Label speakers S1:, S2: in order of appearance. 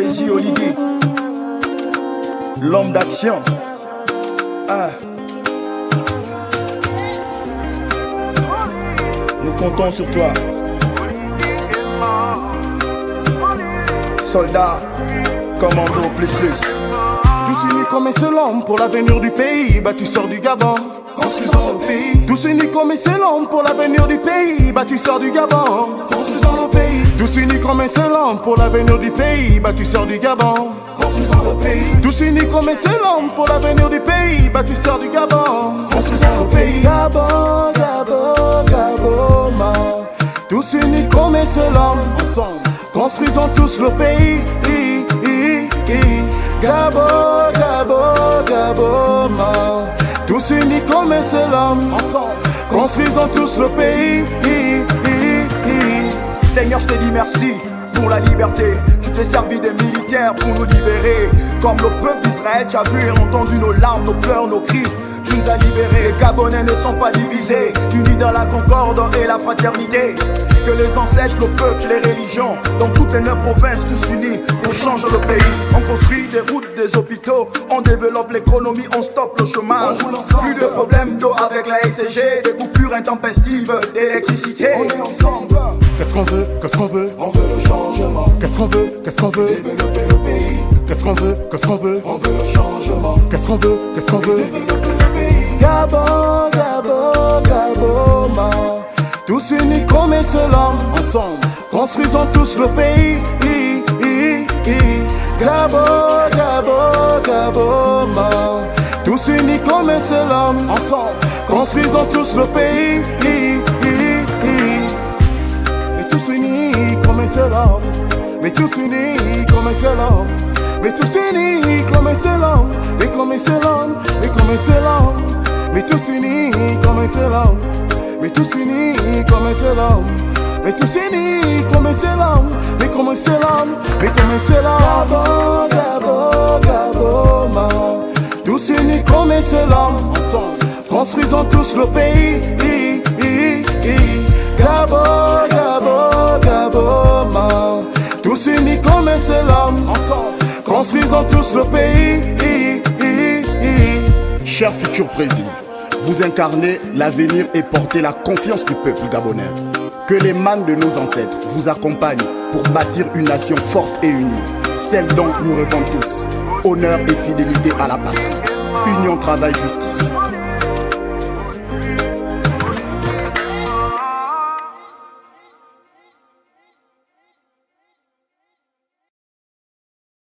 S1: Crazy Holiday, l'homme d'action. Ah. Nous comptons sur toi. Soldat, commando plus.
S2: Tous unis comme un seul homme pour l'avenir du pays, bâtisseur du Gabon, construisons nos pays. Tous unis comme un seul homme pour l'avenir du pays, bâtisseur du Gabon, construisons nos pays. Tous unis comme un seul homme pour l'avenir du pays, bâtisseur du Gabon, construisons nos pays. Tous unis comme un seul homme pour l'avenir du pays, bâtisseur du Gabon, construisons nos pays. Gabon, Gabon, Gabon, tous unis comme un seul homme, ensemble, construisons tous le pays. Gabon, Gabon, Gabon, tous unis comme un seul homme, ensemble, construisons tous le pays.
S1: Seigneur, je te dis merci pour la liberté. Tu t'es servi des militaires pour nous libérer. Comme le peuple d'Israël, tu as vu et entendu nos larmes, nos pleurs, nos cris. Tu nous as libérés. Les Gabonais ne sont pas divisés, unis dans la concorde et la fraternité. Que les ancêtres, le peuple, les religions, dans toutes les 9 provinces, tous unis pour changer le pays. On construit des routes, des hôpitaux, on développe l'économie, on stoppe le chômage. Plus de problèmes d'eau avec la SCG, des coupures intempestives d'électricité.
S2: On est ensemble. Qu'est-ce qu'on veut? Qu'est-ce qu'on veut? On veut le changement. Qu'est-ce qu'on veut? Qu'est-ce qu'on veut? Développer le pays. Qu'est-ce qu'on veut? Qu'est-ce qu'on veut? On veut le changement. Qu'est-ce qu'on veut? Qu'est-ce qu'on veut? Développer le pays. Gabon, Gabon, Gabon, tous unis comme un seul homme, ensemble, construisons tous le pays. Gabon, Gabon, Gabon, tous unis comme un seul homme, ensemble, construisons tous le pays. Mais tous unis comme un seul homme, mais tous unis comme un seul homme, mais tous unis comme un seul homme, mais comme un seul homme, mais comme un seul homme, mais tous unis comme un seul homme. Mais tous unis comme un seul homme, mais tous unis comme un seul homme, mais comme un seul homme, mais comme un seul homme. Gabon, Gabon, Gabon, tous unis comme un seul homme, ensemble, construisons tous le pays. Gabon, Gabon, Gabon, tous unis comme un seul homme, ensemble, construisons tous le pays.
S3: Cher futur président, vous incarnez l'avenir et portez la confiance du peuple gabonais. Que les mânes de nos ancêtres vous accompagnent pour bâtir une nation forte et unie, celle dont nous rêvons tous. Honneur et fidélité à la patrie. Union, travail, justice.